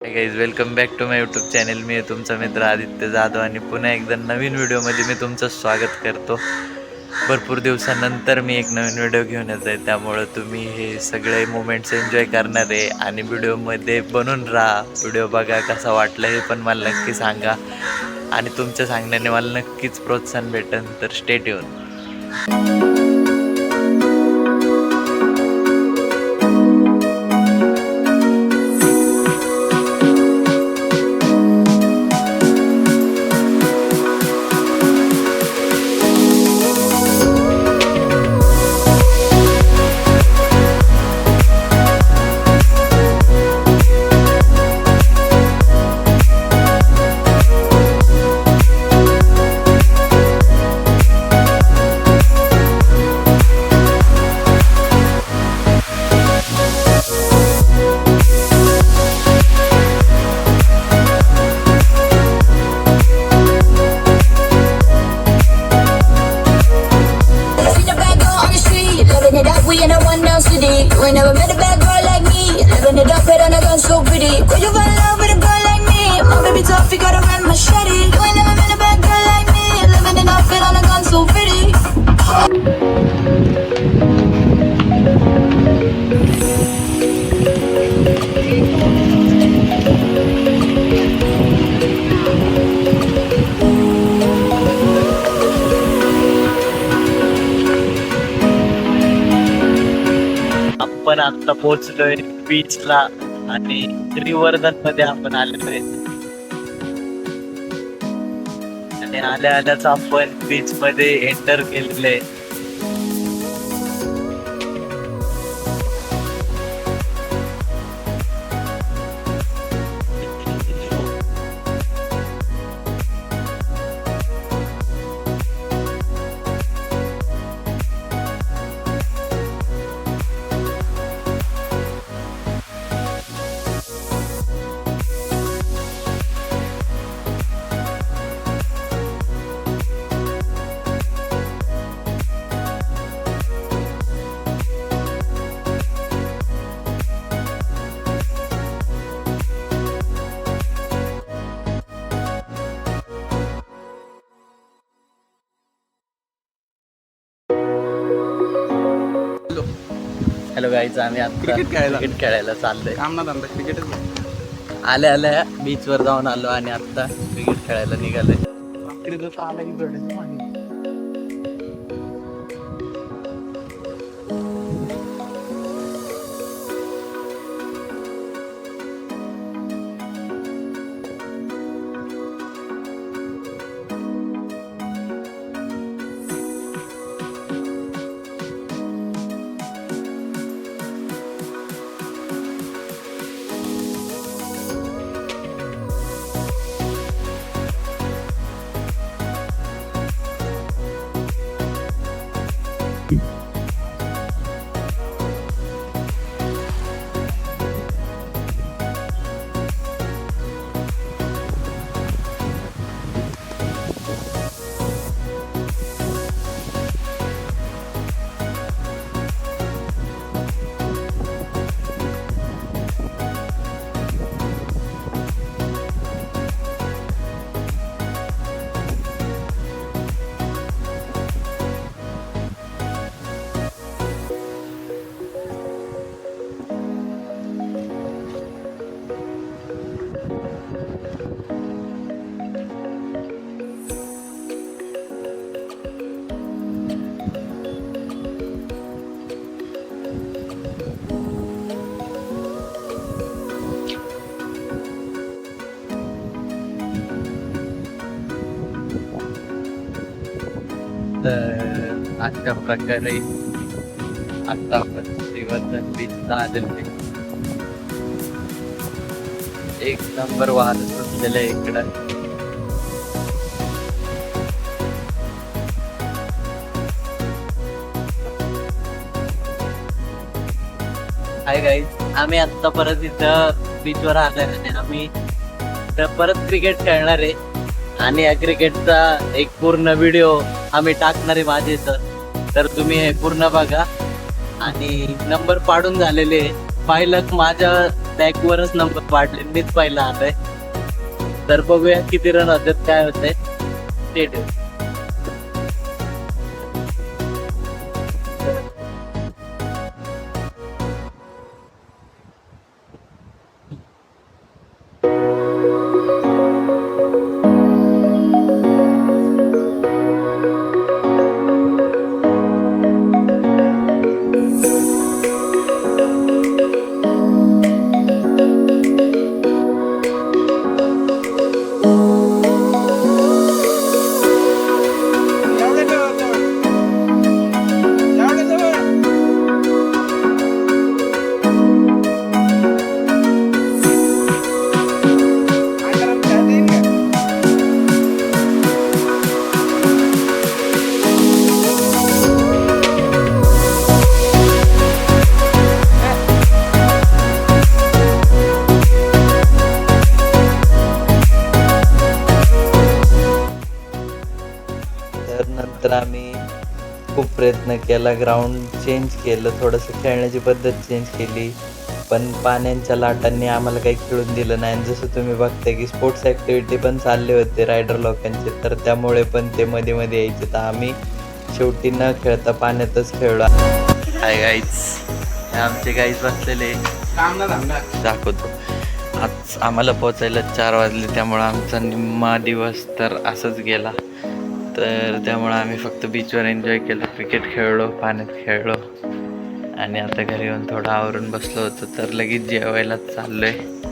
High guys, welcome back to my YouTube channel. मी आहे तुमचा मित्र आदित्य जाधव आणि पुन्हा एकदा नवीन व्हिडिओमध्ये मी तुमचं स्वागत करतो. भरपूर दिवसानंतर मी एक नवीन व्हिडिओ घेऊन येत आहे, त्यामुळं तुम्ही हे सगळे मोमेंट्स एन्जॉय करणार आहे आणि व्हिडिओमध्ये बनून राहा. व्हिडिओ बघा, कसा वाटला हे पण मला नक्की सांगा आणि तुमच्या सांगण्याने मला नक्कीच प्रोत्साहन भेटेल. तर stay tune. We in a one down city. We never met a bad girl like me. Living it up, head on a gun so pretty. Could you fall in love with a girl like me? My baby tough, you gotta run machete. We never met a bad girl like me. Living it up, head on a gun so pretty. आपण आता पोहोचलोय बीचला आणि श्रीवर्धन मध्ये आपण आलेलो आहे आणि आल्या आल्याच आपण बीच मध्ये एंटर केलेलं आहे. हॅलो गाईज, आम्ही आता क्रिकेट खेळायला चाललोय. आल्या आल्या बीच वर जाऊन आलो आणि आता क्रिकेट खेळायला निघालोय. तर अशा प्रकारे आता आपण श्रीवर्धन बीचला आलेलो आहे. एक नंबर वाहन सुटलेलं आहे इकडं. हाय गाईज, आम्ही आता परत इथं बीचवर आलोय आणि आम्ही परत क्रिकेट खेळणार आहे आणि या क्रिकेटचा एक पूर्ण व्हिडिओ आम्ही टाकणार आहे माझ्या इथं. तर तुम्ही हे पूर्ण बघा आणि नंबर पाडून झालेले पाहिलं माझ्या बॅकवरच नंबर वाढले, मीच पहिला आलोय. तर बघूया किती रन होतात, काय होतंय ते ठेव. तर नंतर आम्ही खूप प्रयत्न केला, ग्राउंड चेंज केलं, थोडंसं खेळण्याची पद्धत चेंज केली, पण पाण्याच्या लाटांनी आम्हाला काही खेळून दिलं नाही. आणि जसं तुम्ही बघताय की स्पोर्ट्स ॲक्टिव्हिटी पण चालले होते रायडर लोकांचे, तर त्यामुळे पण ते मध्ये मध्ये यायचे. तर आम्ही शेवटी न खेळता पाण्यातच खेळलो. हाय गाईज, आमचे गाईज बसलेले दाखवतो. आज आम्हाला पोचायला 4 वाजले, त्यामुळं आमचा निम्मा दिवस तर असंच गेला. तर त्यामुळं आम्ही फक्त बीचवर एन्जॉय केलं, क्रिकेट खेळलो, पाण्यात खेळलो आणि आता घरी येऊन थोडं आवरून बसलो होतो. तर लगेच जेवायला चाललो आहे.